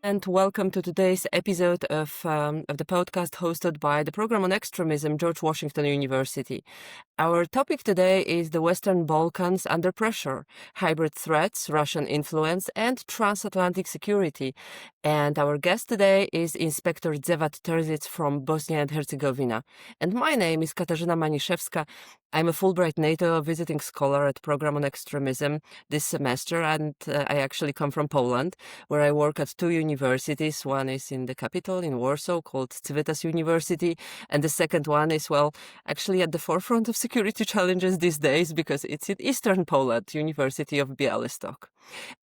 And welcome to today's episode of the podcast hosted by the program on extremism, George Washington University. Our topic today is the Western Balkans under pressure, hybrid threats, Russian influence, and transatlantic security. And our guest today is Inspector Dževad Terzić from Bosnia and Herzegovina. And my name is Katarzyna Maniszewska. I'm a Fulbright NATO visiting scholar at Program on Extremism this semester, and I actually come from Poland, where I work at two universities. One is in the capital, in Warsaw, called Civitas University, and the second one is, actually at the forefront of security challenges these days, because it's in Eastern Poland, University of Białystok.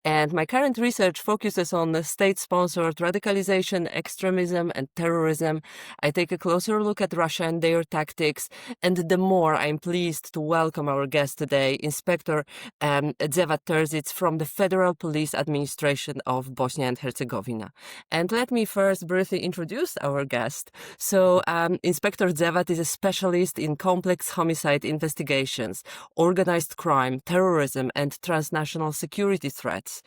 And my current research focuses on the state-sponsored radicalization, extremism, and terrorism. I take a closer look at Russia and their tactics, and the more I'm pleased to welcome our guest today, Inspector Dževad Terzić from the Federal Police Administration of Bosnia and Herzegovina. And let me first briefly introduce our guest. So, Inspector Dževad is a specialist in complex homicide investigations, organized crime, terrorism, and transnational security threats.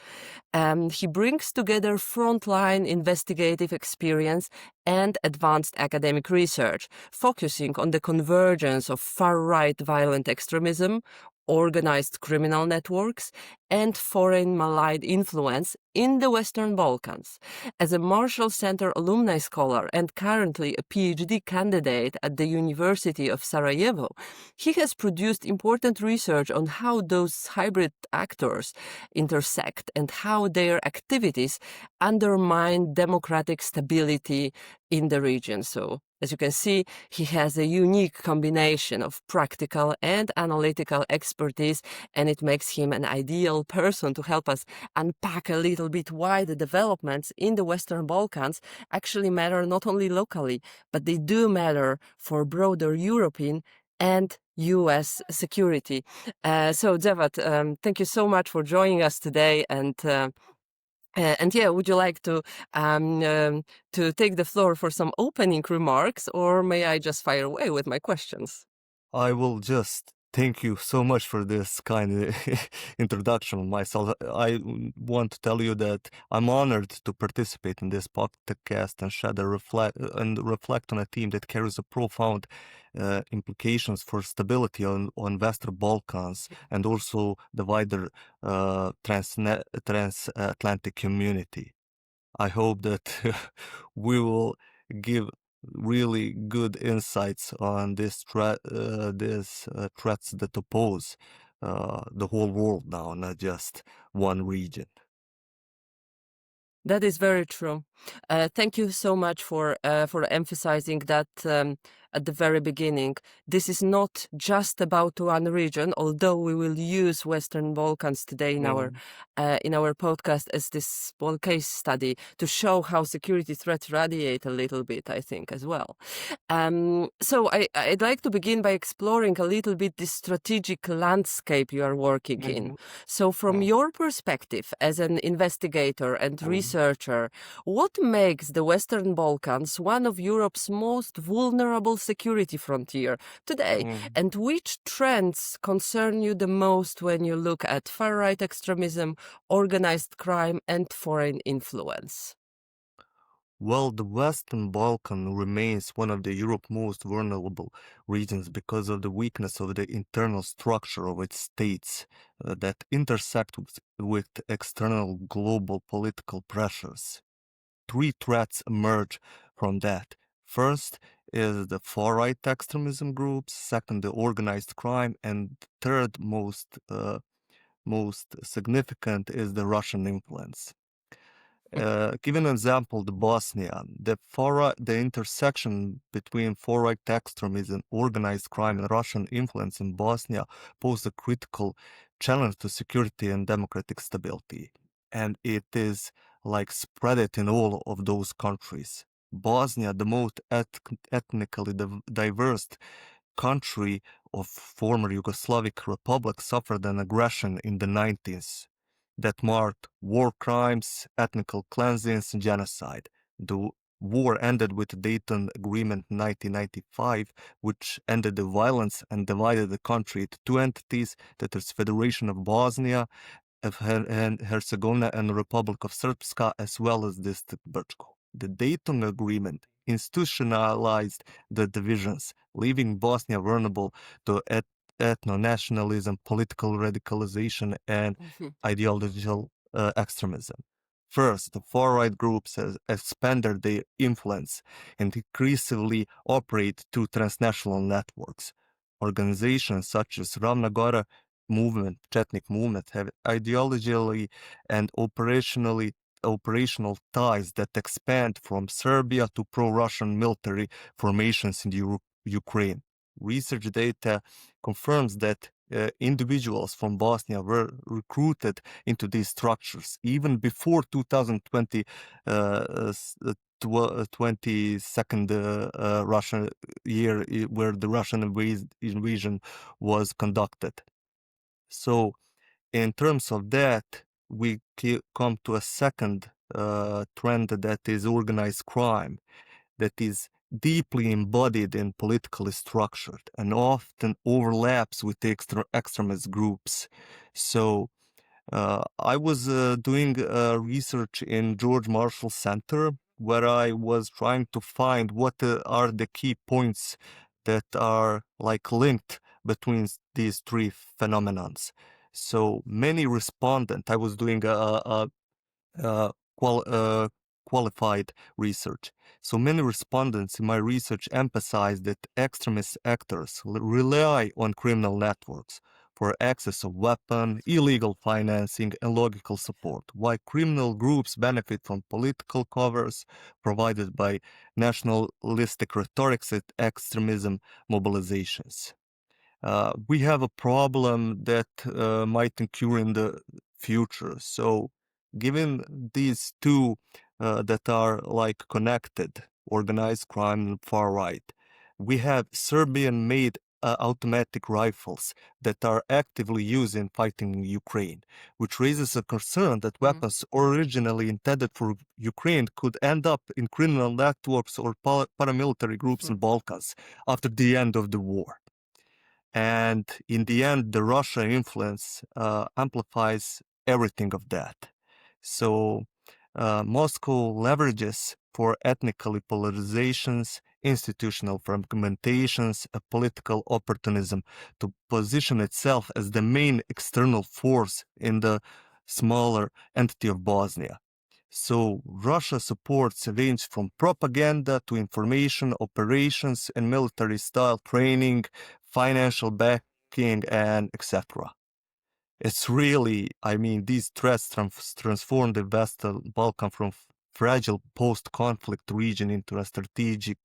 He brings together frontline investigative experience and advanced academic research, focusing on the convergence of far-right violent extremism, organized criminal networks, and foreign malign influence in the Western Balkans. As a Marshall Center alumni scholar and currently a PhD candidate at the University of Sarajevo, he has produced important research on how those hybrid actors intersect and how their activities undermine democratic stability in the region. So, as you can see, he has a unique combination of practical and analytical expertise, and it makes him an ideal person to help us unpack a little bit why the developments in the Western Balkans actually matter not only locally, but they do matter for broader European and U.S. security. So, Dževad, thank you so much for joining us today, and would you like to take the floor for some opening remarks, or may I just fire away with my questions? I will just thank you so much for this kind introduction myself. I want to tell you that I'm honored to participate in this podcast and reflect on a theme that carries a profound implications for stability on Western Balkans and also the wider transatlantic community. I hope that we will give really good insights on these threats that oppose the whole world now, not just one region. That is very true. Thank you so much for emphasizing that at the very beginning. This is not just about one region, although we will use Western Balkans today in our podcast as this small case study to show how security threats radiate a little bit, I think, as well. So I'd like to begin by exploring a little bit the strategic landscape you are working in. So from your perspective as an investigator and researcher, what makes the Western Balkans one of Europe's most vulnerable security frontier today? And which trends concern you the most when you look at far-right extremism, organized crime, and foreign influence? Well, the Western Balkan remains one of the Europe's most vulnerable regions because of the weakness of the internal structure of its states that intersect with external global political pressures. Three threats emerge from that. First is the far-right extremism groups, second the organized crime, and third most significant is the Russian influence. Give an example, Bosnia. The intersection between far-right extremism, organized crime, and Russian influence in Bosnia pose a critical challenge to security and democratic stability. And it is like spread it in all of those countries. Bosnia, the most ethnically diverse country of former Yugoslavic Republic, suffered an aggression in the 90s that marked war crimes, ethnic cleansings, and genocide. The war ended with the Dayton Agreement in 1995, which ended the violence and divided the country into two entities, that is Federation of Bosnia of Herzegovina and Republic of Srpska, as well as District Brčko. The Dayton Agreement institutionalized the divisions, leaving Bosnia vulnerable to ethno-nationalism, political radicalization, and ideological extremism. First, the far-right groups have expanded their influence and increasingly operate through transnational networks. Organizations such as Ravna Gora movement, Chetnik movement, have ideologically and operational ties that expand from Serbia to pro-Russian military formations in Ukraine. Research data confirms that individuals from Bosnia were recruited into these structures even before 2020 22nd Russian year where the Russian invasion was conducted. So in terms of that, we come to a second trend that is organized crime that is deeply embodied and politically structured and often overlaps with extremist groups. So I was doing research in George Marshall Center where I was trying to find what are the key points that are like linked between these three phenomenons. So many respondents, I was doing qualified research. So many respondents in my research emphasize that extremist actors rely on criminal networks for access of weapon, illegal financing, and logical support, while criminal groups benefit from political covers provided by nationalistic rhetorics and extremism mobilizations. We have a problem that might occur in the future. So given these two that are like connected, organized crime and far right, we have Serbian-made automatic rifles that are actively used in fighting in Ukraine, which raises a concern that weapons originally intended for Ukraine could end up in criminal networks or paramilitary groups in Balkans after the end of the war. And in the end, the Russia influence amplifies everything of that. So Moscow leverages for ethnically polarizations, institutional fragmentations, a political opportunism to position itself as the main external force in the smaller entity of Bosnia. So Russia supports range from propaganda to information operations and military-style training, financial backing, and etc. It's really, I mean, these threats transform the Western Balkan from fragile post-conflict region into a strategic,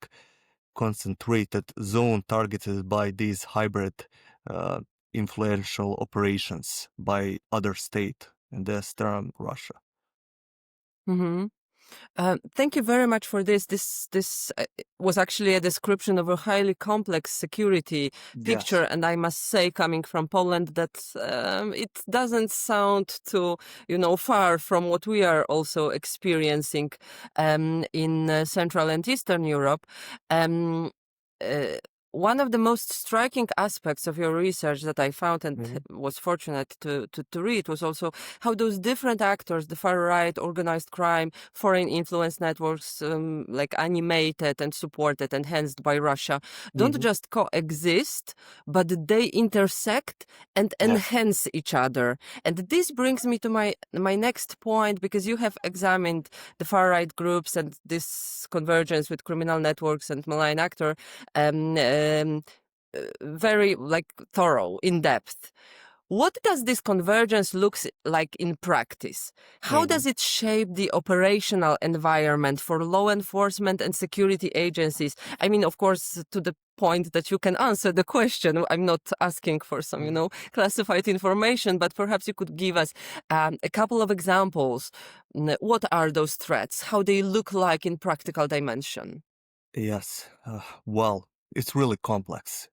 concentrated zone targeted by these hybrid influential operations by other state, in this term, Russia. Thank you very much for this. This was actually a description of a highly complex security picture, Yes. and I must say, coming from Poland, that it doesn't sound too, far from what we are also experiencing in Central and Eastern Europe. One of the most striking aspects of your research that I found and was fortunate to read was also how those different actors, the far right, organized crime, foreign influence networks, like animated and supported, enhanced by Russia, don't just coexist, but they intersect and enhance each other. And this brings me to my next point, because you have examined the far right groups and this convergence with criminal networks and malign actor very thorough, in depth. What does this convergence look like in practice? How does it shape the operational environment for law enforcement and security agencies? I mean, of course, to the point that you can answer the question. I'm not asking for some, classified information, but perhaps you could give us a couple of examples. What are those threats? How they look like in practical dimension? Yes. Well, it's really complex.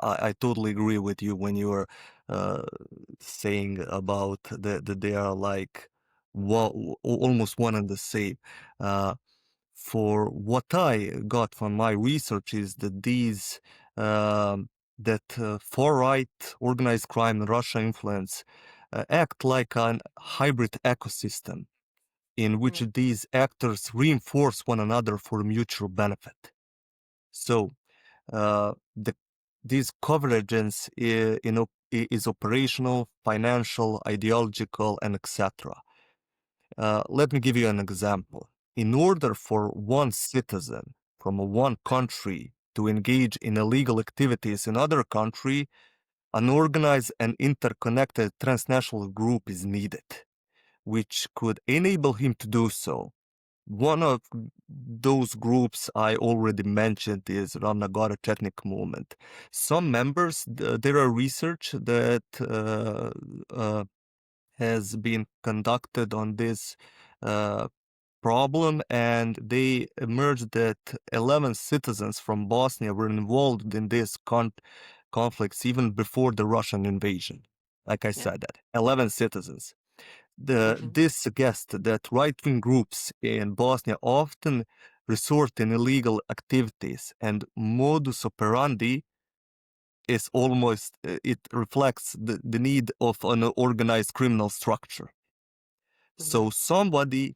I totally agree with you when you are saying about that they are like almost one and the same. For what I got from my research is that these far-right organized crime and Russia influence act like a hybrid ecosystem in which these actors reinforce one another for mutual benefit. So this convergence is operational, financial, ideological, and etc. Let me give you an example. In order for one citizen from one country to engage in illegal activities in other country, an organized and interconnected transnational group is needed, which could enable him to do so. One of those groups I already mentioned is Ravnagora Chetnik movement. Some members, there are research that has been conducted on this problem, and they emerged that 11 citizens from Bosnia were involved in these conflicts even before the Russian invasion. Like I said, that 11 citizens. This suggests that right-wing groups in Bosnia often resort in illegal activities, and modus operandi is almost, it reflects the need of an organized criminal structure. So somebody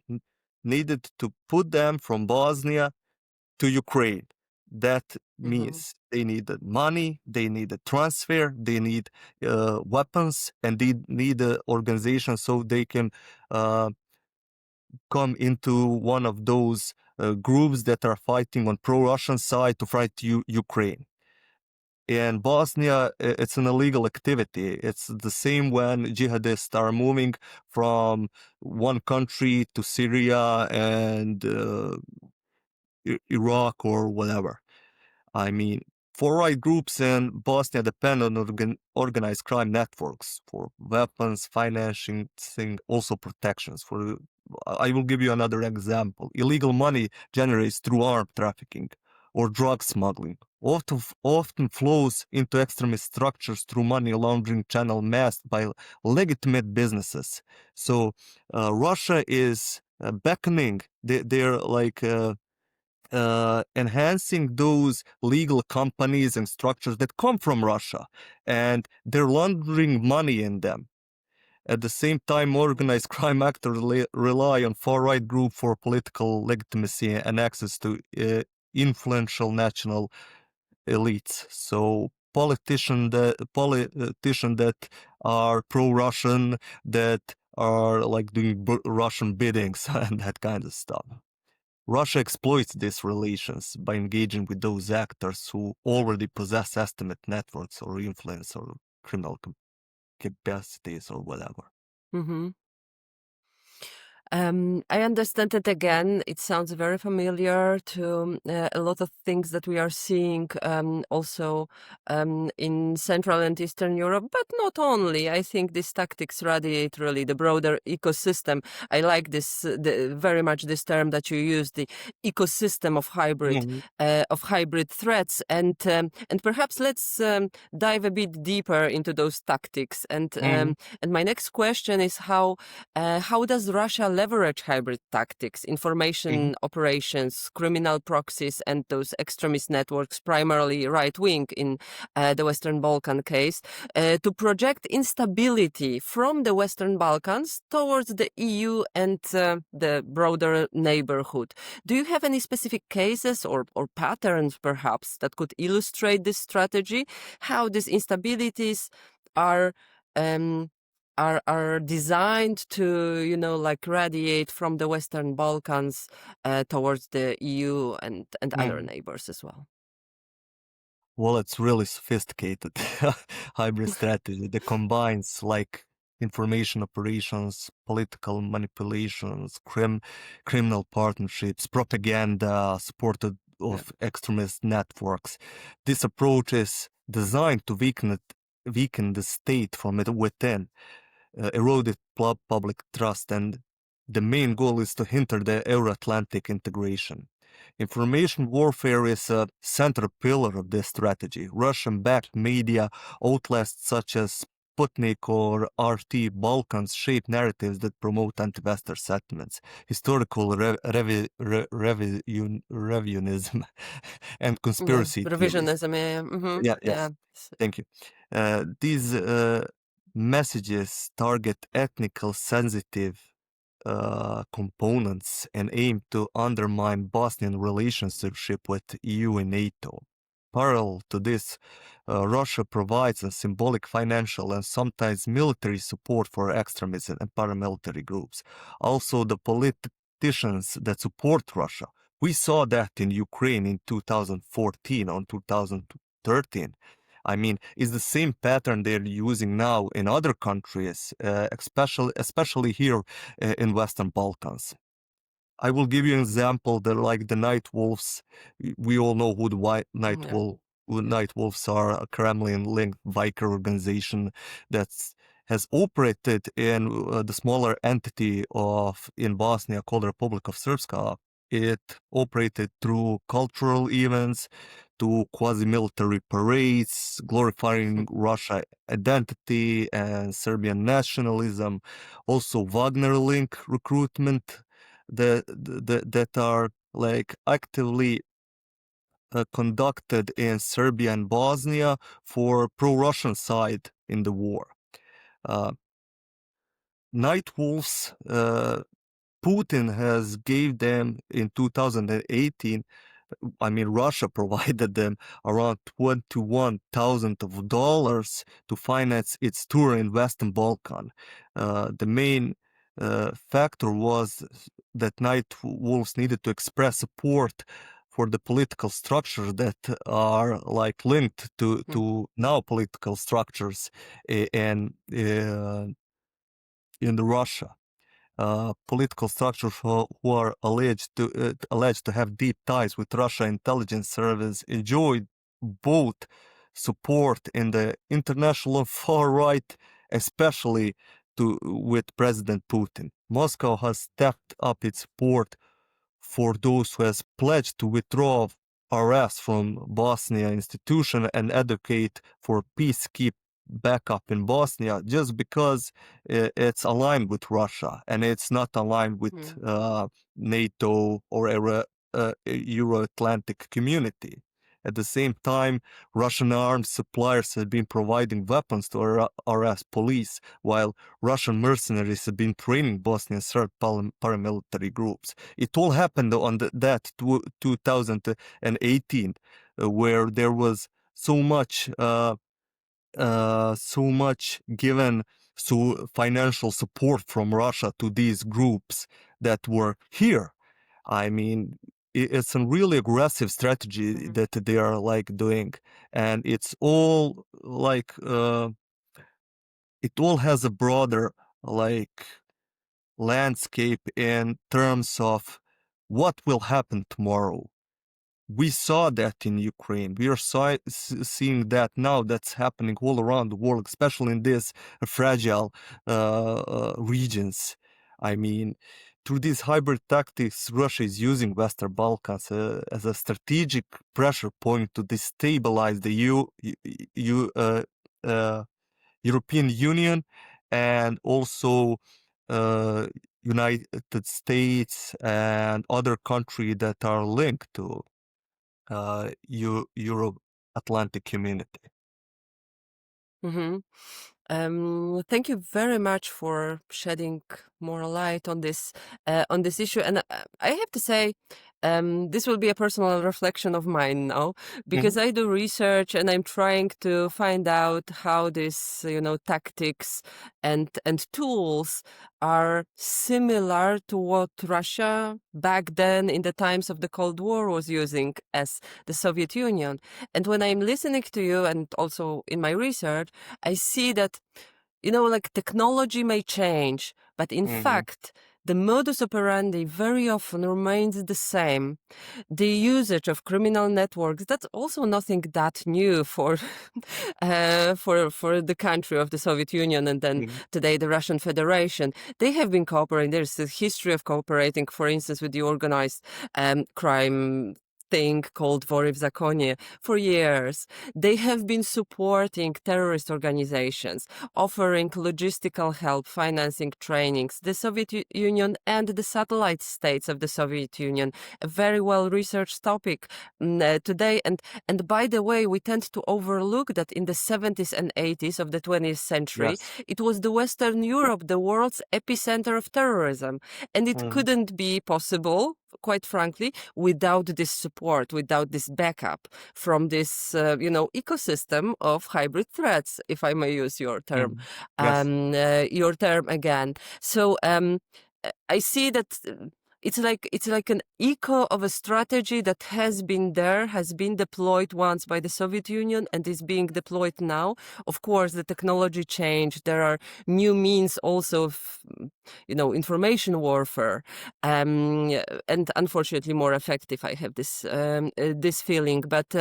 needed to put them from Bosnia to Ukraine. That means they needed money, they needed transfer, they need weapons, and they need an organization so they can come into one of those groups that are fighting on pro-Russian side to fight Ukraine. In Bosnia, it's an illegal activity. It's the same when jihadists are moving from one country to Syria and Iraq or whatever. I mean, far-right groups in Bosnia depend on organized crime networks for weapons, financing, also protections. I will give you another example. Illegal money generates through arms trafficking or drug smuggling. Often flows into extremist structures through money laundering channel masked by legitimate businesses. So Russia is beckoning. They're like enhancing those legal companies and structures that come from Russia, and they're laundering money in them. At the same time, organized crime actors rely on far-right group for political legitimacy and access to influential national elites. So politicians that are pro-Russian, that are like doing Russian biddings and that kind of stuff. Russia exploits these relations by engaging with those actors who already possess estimate networks or influence or criminal capacities or whatever. I understand it again. It sounds very familiar to a lot of things that we are seeing also in Central and Eastern Europe, but not only. I think these tactics radiate really the broader ecosystem. I like this very much this term that you use, the ecosystem of hybrid threats, and perhaps let's dive a bit deeper into those tactics. And my next question is how does Russia leverage hybrid tactics, information operations, criminal proxies, and those extremist networks, primarily right-wing in the Western Balkan case, to project instability from the Western Balkans towards the EU and the broader neighborhood? Do you have any specific cases or patterns, perhaps, that could illustrate this strategy? How these instabilities are designed to, like radiate from the Western Balkans towards the EU and other neighbors as well? Well, it's really sophisticated hybrid strategy that combines like information operations, political manipulations, criminal partnerships, propaganda supported of extremist networks. This approach is designed to weaken the state from within, eroded public trust, and the main goal is to hinder the Euro-Atlantic integration. Information warfare is a central pillar of this strategy. Russian-backed media outlets such as Sputnik or RT Balkans shape narratives that promote anti-Western sentiments, historical revisionism, and conspiracy theories. Revisionism, Yes. Thank you. These messages target ethnically sensitive components and aim to undermine Bosnian relationship with EU and NATO. Parallel to this, Russia provides a symbolic financial and sometimes military support for extremism and paramilitary groups. Also, the politicians that support Russia. We saw that in Ukraine in 2014 or 2013. I mean, it's the same pattern they're using now in other countries, especially here in Western Balkans. I will give you an example. Like the Night Wolves. We all know who the Night Wolves are. A Kremlin-linked Viker organization that has operated in the smaller entity in Bosnia called the Republic of Srpska. It operated through cultural events, to quasi-military parades, glorifying Russia identity and Serbian nationalism. Also, Wagner-link recruitment that are like actively conducted in Serbia and Bosnia for pro-Russian side in the war. Night Wolves, Putin has gave them in 2018. I mean, Russia provided them around $21,000 to finance its tour in Western Balkan. The main factor was that Night Wolves needed to express support for the political structures that are like linked to now political structures in Russia. Political structures who are alleged to have deep ties with Russia intelligence service enjoyed both support in the international far right, especially with President Putin. Moscow has stepped up its support for those who has pledged to withdraw arrests from Bosnia institution and advocate for peacekeeping backup in Bosnia, just because it's aligned with Russia and it's not aligned with NATO or Euro-Atlantic community. At the same time, Russian arms suppliers have been providing weapons to RS police, while Russian mercenaries have been training Bosnian Serb paramilitary groups. It all happened on that 2018, where there was so much given financial support from Russia to these groups that were here. I mean, it's a really aggressive strategy that they are like doing, and it's all like it all has a broader like landscape in terms of what will happen tomorrow. We saw that in Ukraine. We are seeing that now. That's happening all around the world, especially in these fragile regions. I mean, through these hybrid tactics, Russia is using Western Balkans as a strategic pressure point to destabilize the European Union and also United States and other countries that are linked to Euro-Atlantic community. Thank you very much for shedding more light on this issue. And I have to say, this will be a personal reflection of mine now, because I do research and I'm trying to find out how these, tactics and tools are similar to what Russia back then in the times of the Cold War was using as the Soviet Union. And when I'm listening to you and also in my research, I see that, like technology may change, but in fact, the modus operandi very often remains the same. The usage of criminal networks, that's also nothing that new for the country of the Soviet Union and then today the Russian Federation. They have been cooperating. There's a history of cooperating, for instance, with the organized crime thing called Vory v Zakonie for years. They have been supporting terrorist organizations, offering logistical help, financing trainings, the Soviet Union and the satellite states of the Soviet Union, a very well-researched topic today. And by the way, we tend to overlook that in the 70s and 80s of the 20th century, Yes. it was the Western Europe, the world's epicenter of terrorism. And it couldn't be possible, quite frankly, without this support, without this backup from this, ecosystem of hybrid threats, if I may use your term, Yes. your term again. So I see that it's like an echo of a strategy that has been deployed once by the Soviet Union and is being deployed now. Of course, the technology changed. There are new means also of, information warfare, and unfortunately more effective. I have this feeling. But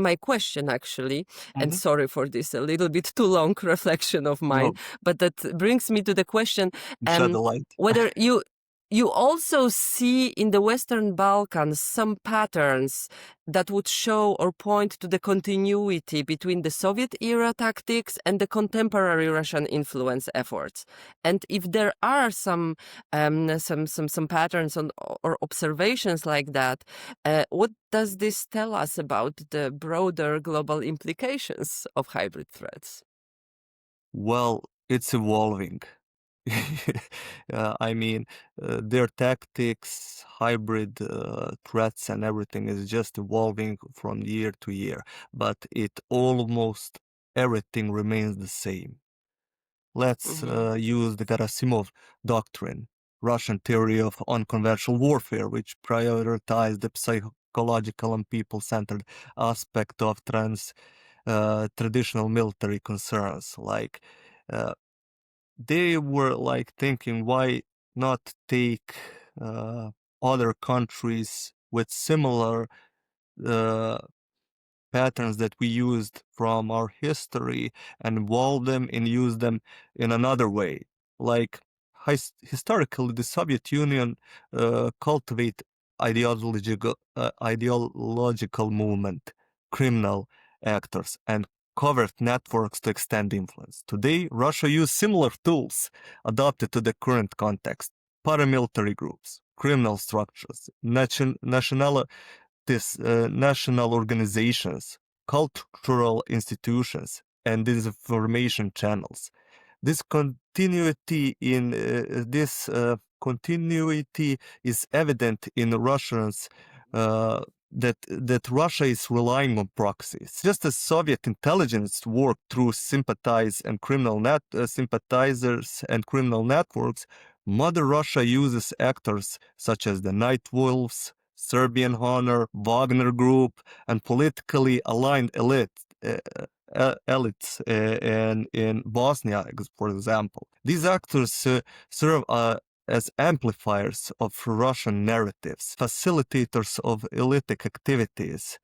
my question actually, and sorry for this a little bit too long reflection of mine, No, but that brings me to the question, shed the light. whether you also see in the Western Balkans some patterns that would show or point to the continuity between the Soviet era tactics and the contemporary Russian influence efforts. And if there are some patterns or observations like that, what does this tell us about the broader global implications of hybrid threats? Well, it's evolving. I mean, their tactics, hybrid threats, and everything is just evolving from year to year, but it almost everything remains the same. Let's use the Gerasimov doctrine, Russian theory of unconventional warfare, which prioritized the psychological and people-centered aspect of traditional military concerns, like they were like thinking, why not take other countries with similar uh, patterns that we used from our history and evolve them and use them in another way. Like historically, the Soviet Union cultivate ideological movement, criminal actors, and covert networks to extend influence. Today, Russia uses similar tools adapted to the current context: paramilitary groups, criminal structures, national organizations, cultural institutions, and disinformation channels. This continuity is evident in Russians that Russia is relying on proxies. Just as Soviet intelligence worked through sympathizers and criminal networks, Mother Russia uses actors such as the Night Wolves, Serbian Honor, Wagner Group, and politically aligned elites in Bosnia, for example. These actors serve as amplifiers of Russian narratives, facilitators of elitic activities,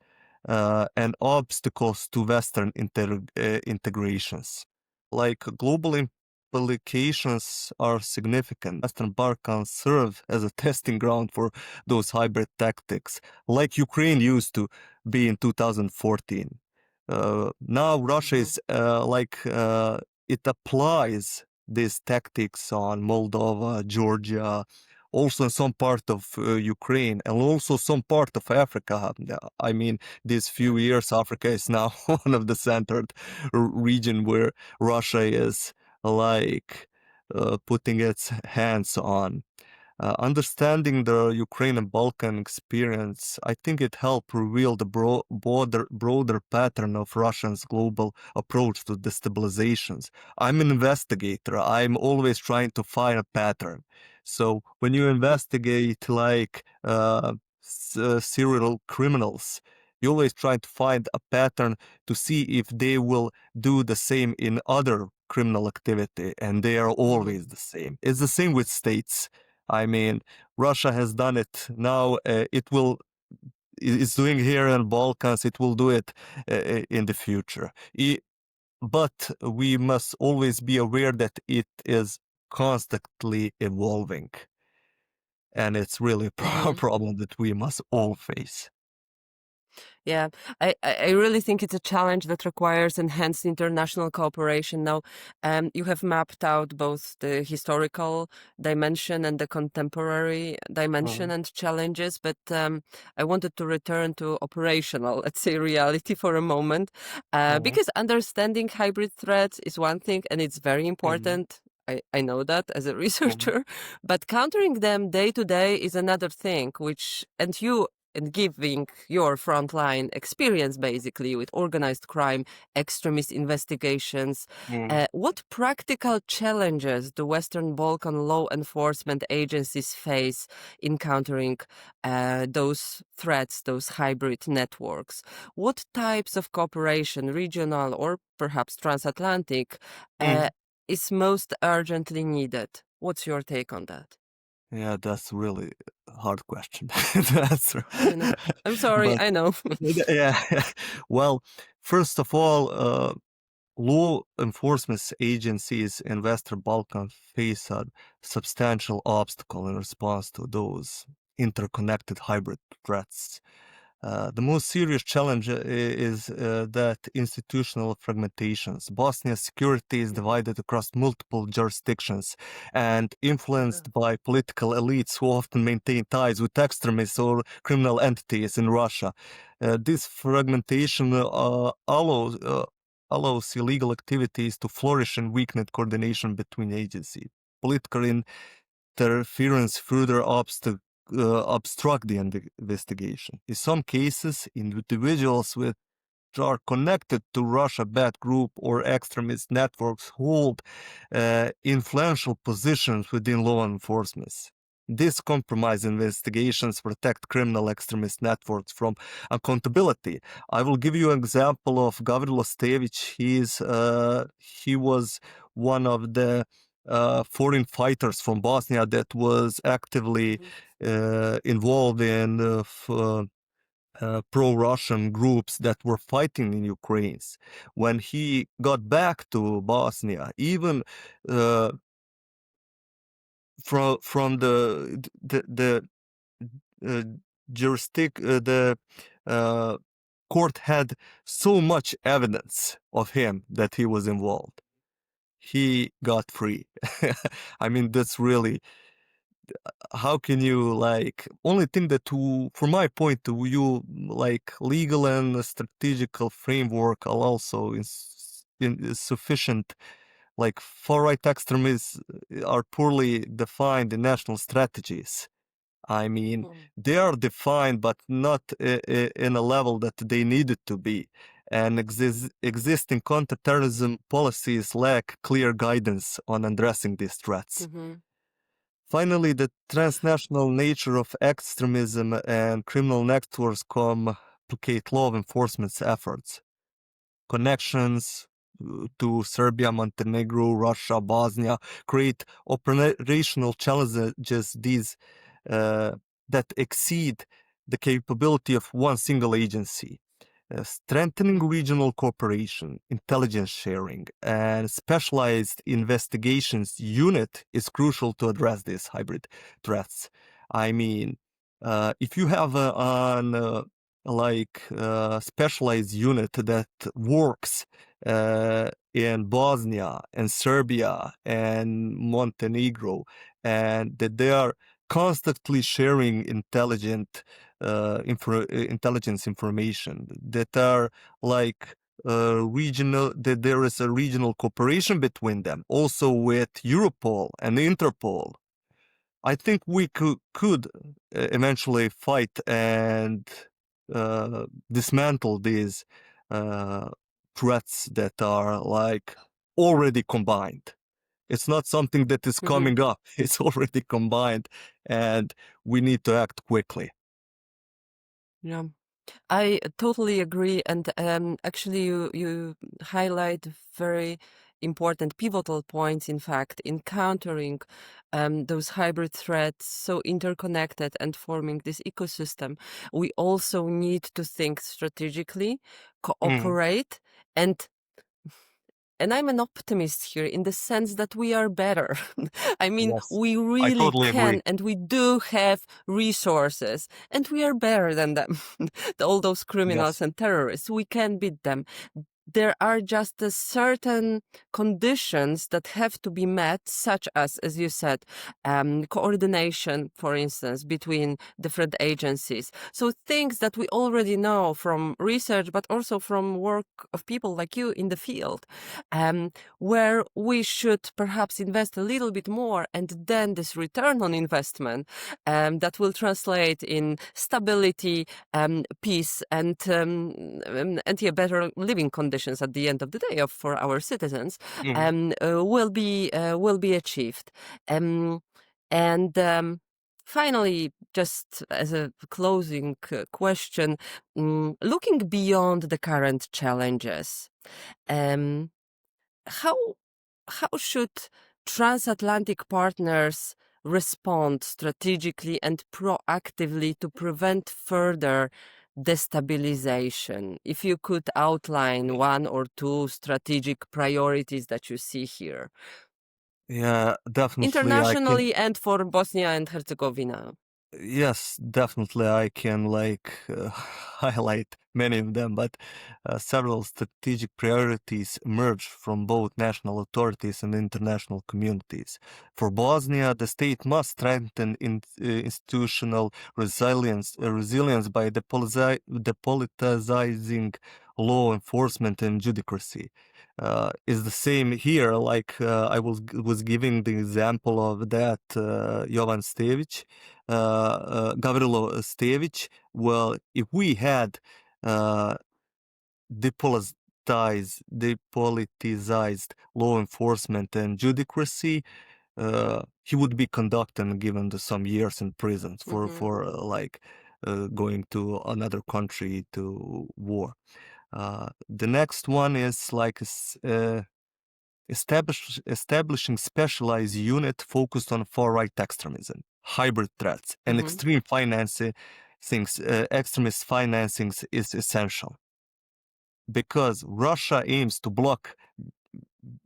and obstacles to Western integrations. Like global implications are significant. Western Balkans serve as a testing ground for those hybrid tactics, like Ukraine used to be in 2014. Now Russia is it applies these tactics on Moldova, Georgia, also in some part of Ukraine, and also some part of Africa. I mean, these few years, Africa is now one of the centered region where Russia is putting its hands on. Understanding the Ukraine and Balkan experience, I think it helped reveal the broader pattern of Russia's global approach to destabilizations. I'm an investigator. I'm always trying to find a pattern. So when you investigate serial criminals, you always try to find a pattern to see if they will do the same in other criminal activity, and they are always the same. It's the same with states. I mean, Russia has done it. Now it's doing here in Balkans. It will do it in the future. But we must always be aware that it is constantly evolving. And it's really a Mhm. problem that we must all face. Yeah, I really think it's a challenge that requires enhanced international cooperation. Now, you have mapped out both the historical dimension and the contemporary dimension and challenges, but I wanted to return to operational, let's say, reality for a moment, because understanding hybrid threats is one thing, and it's very important. I know that as a researcher, but countering them day to day is another thing, and giving your frontline experience basically with organized crime, extremist investigations, what practical challenges do Western Balkan law enforcement agencies face in countering those threats, those hybrid networks? What types of cooperation, regional or perhaps transatlantic, is most urgently needed? What's your take on that? Yeah, that's really a hard question. That's I know. I'm sorry, but I know. yeah. Well, first of all, law enforcement agencies in Western Balkans face a substantial obstacle in response to those interconnected hybrid threats. The most serious challenge is that institutional fragmentations. Bosnia's security is divided across multiple jurisdictions and influenced by political elites who often maintain ties with extremists or criminal entities in Russia. This fragmentation allows illegal activities to flourish and weaken coordination between agencies. Political interference further obstruct the investigation. In some cases, individuals which are connected to Russia-backed group or extremist networks hold influential positions within law enforcement. This compromise investigations protect criminal extremist networks from accountability. I will give you an example of Gavrilo Stević. He was one of the foreign fighters from Bosnia that was actively involved in pro-Russian groups that were fighting in Ukraine. When he got back to Bosnia, even from the uh, the court had so much evidence of him that he was involved. He got free. I mean, that's really, how can you, like, only thing that from my point of view, like, legal and strategical framework are also insufficient. Like, far-right extremists are poorly defined in national strategies. I mean, they are defined, but not in a level that they needed to be. And existing counterterrorism policies lack clear guidance on addressing these threats. Finally, the transnational nature of extremism and criminal networks complicate law enforcement's efforts. Connections to Serbia, Montenegro, Russia, Bosnia create operational challenges that exceed the capability of one single agency. Strengthening regional cooperation, intelligence sharing, and specialized investigations unit is crucial to address these hybrid threats. I mean, if you have specialized unit that works in Bosnia and Serbia and Montenegro, and that they are constantly sharing intelligence information, that are like regional, that there is a regional cooperation between them, also with Europol and Interpol. I think we could eventually fight and dismantle these threats that are like already combined. It's not something that is coming up. It's already combined, and we need to act quickly. Yeah, I totally agree. And actually, you highlight very important pivotal points, in fact, in countering those hybrid threats, so interconnected and forming this ecosystem. We also need to think strategically, cooperate, and and I'm an optimist here in the sense that we are better. I mean, Yes, we I really totally agree. can, and we do have resources, and we are better than them. All those criminals Yes. and terrorists, we can beat them. There are just certain conditions that have to be met, such as you said, coordination, for instance, between different agencies. So things that we already know from research, but also from work of people like you in the field, where we should perhaps invest a little bit more, and then this return on investment that will translate in stability, peace, and yeah, better living conditions at the end of the day for our citizens, will be achieved. Finally, just as a closing question, looking beyond the current challenges, how should transatlantic partners respond strategically and proactively to prevent further destabilization? If you could outline one or two strategic priorities that you see here, Yeah, definitely I can. internationally and for Bosnia and Herzegovina. Yes, definitely I can highlight many of them, but several strategic priorities emerge from both national authorities and international communities. For Bosnia, the state must strengthen institutional resilience by depoliticizing law enforcement and judiciary. Is the same here, I was giving the example of that Jovan Stević, Gavrilo Stević. Well, if we had depoliticized law enforcement and judiciary, he would be conducted and given some years in prison for going to another country to war. The next one is establishing specialized unit focused on far-right extremism, hybrid threats, and extreme financing. Extremist financing is essential because Russia aims to block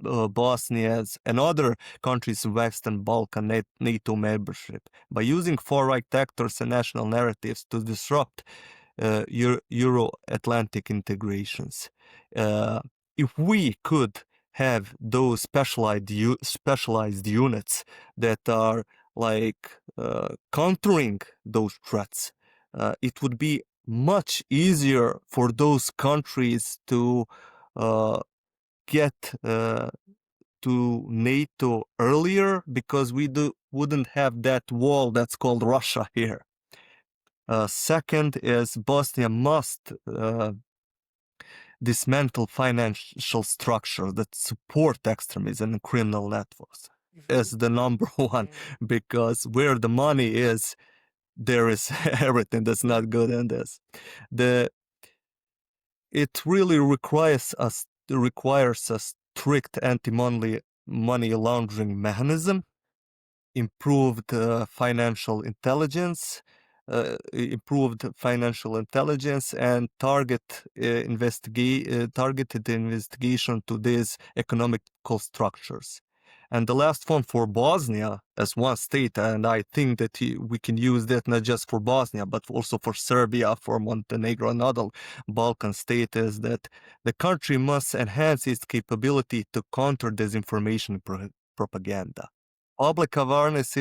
Bosnia's and other countries' Western Balkan NATO membership by using far-right actors and national narratives to disrupt Euro-Atlantic integrations. If we could have those specialized units that are countering those threats, it would be much easier for those countries to get to NATO earlier, because we wouldn't have that wall that's called Russia here. Second is Bosnia must dismantle financial structures that support extremism and criminal networks as the number one, because where the money is, there is everything that's not good in this. It really requires a strict anti-money laundering mechanism, improved financial intelligence, and targeted investigation to these economical structures. And the last one for Bosnia as one state, and I think that we can use that not just for Bosnia, but also for Serbia, for Montenegro, and other Balkan states, is that the country must enhance its capability to counter disinformation propaganda. Public awareness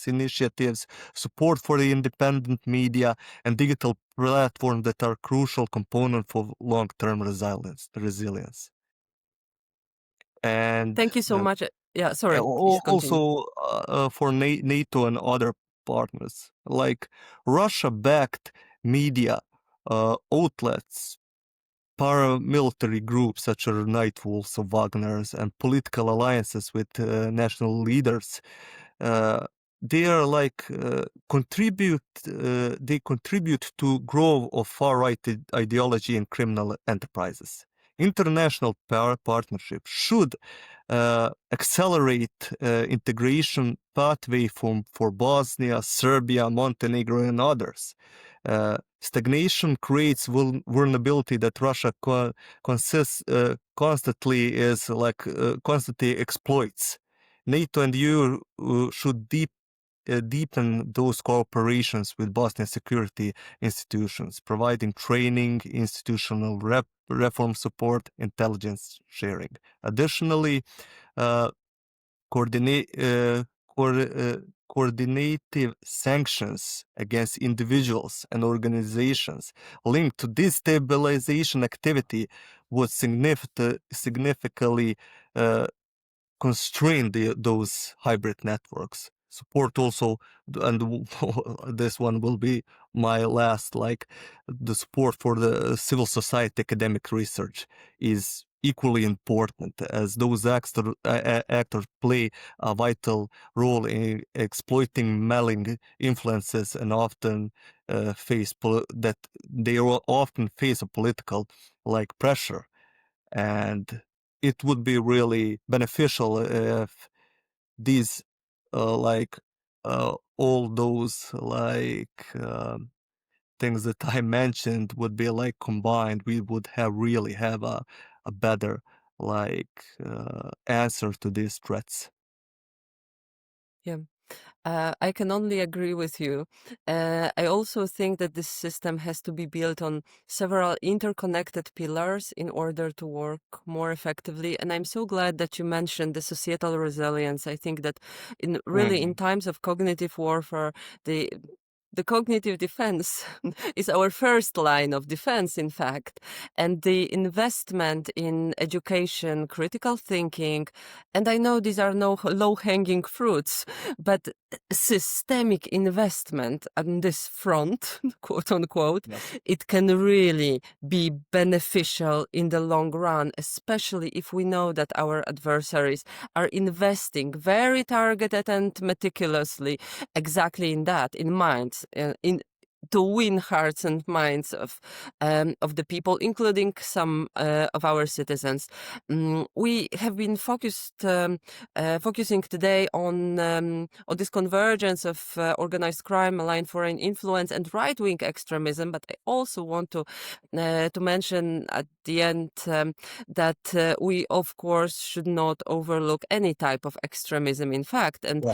initiatives, support for the independent media, and digital platforms that are crucial components for long-term resilience. And Thank you so much. Yeah, sorry. Please continue. also for NATO and other partners, like Russia-backed media outlets, paramilitary groups such as Night Wolves of Wagner's, and political alliances with national leaders, they are contribute to growth of far-right ideology and criminal enterprises. International partnership should accelerate integration pathway for Bosnia, Serbia, Montenegro, and others. Stagnation creates vulnerability that Russia constantly exploits. NATO and EU should deepen those cooperations with Bosnian security institutions, providing training, institutional reform support, intelligence sharing. Additionally, coordinative sanctions against individuals and organizations linked to destabilization activity would significantly constrain those hybrid networks. Support also, and this one will be my last, the support for the civil society academic research is equally important, as those actors play a vital role in exploiting malign influences and often face a political pressure. And it would be really beneficial if these all those things that I mentioned would be combined. We would really have a better answer to these threats. Yeah. I can only agree with you. I also think that this system has to be built on several interconnected pillars in order to work more effectively. And I'm so glad that you mentioned the societal resilience. I think that in times of cognitive warfare, the cognitive defense is our first line of defense, in fact, and the investment in education, critical thinking, and I know these are no low-hanging fruits, but systemic investment on this front, quote unquote, Yes. it can really be beneficial in the long run, especially if we know that our adversaries are investing very targeted and meticulously exactly in that, in minds, to win hearts and minds of the people, including some of our citizens. We have been focusing today on this convergence of organized crime, malign foreign influence, and right-wing extremism. But I also want to mention at the end that we, of course, should not overlook any type of extremism. In fact, and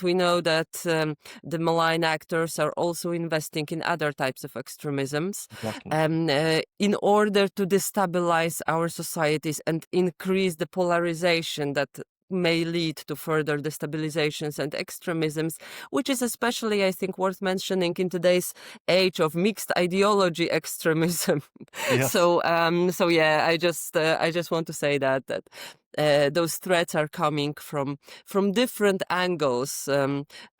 we know that the malign actors are also investing in other types of extremisms in order to destabilize our societies and increase the polarization that may lead to further destabilizations and extremisms, which is especially, I think, worth mentioning in today's age of mixed ideology extremism. Yes. So yeah, I just want to say that those threats are coming from different angles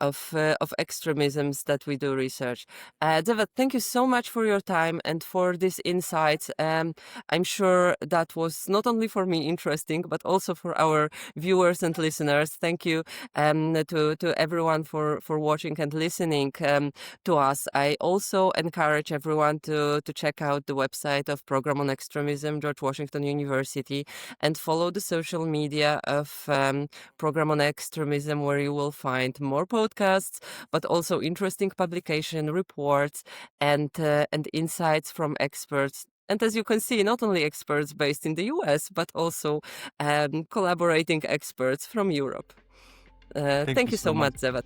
of extremisms that we do research. Dževad, thank you so much for your time and for these insights. I'm sure that was not only for me interesting, but also for our viewers and listeners. Thank you to everyone for watching and listening to us. I also encourage everyone to check out the website of Program on Extremism, George Washington University, and follow the social media of Program on Extremism, where you will find more podcasts, but also interesting publication reports and insights from experts. And as you can see, not only experts based in the US, but also collaborating experts from Europe. Thank you so much, Dževad.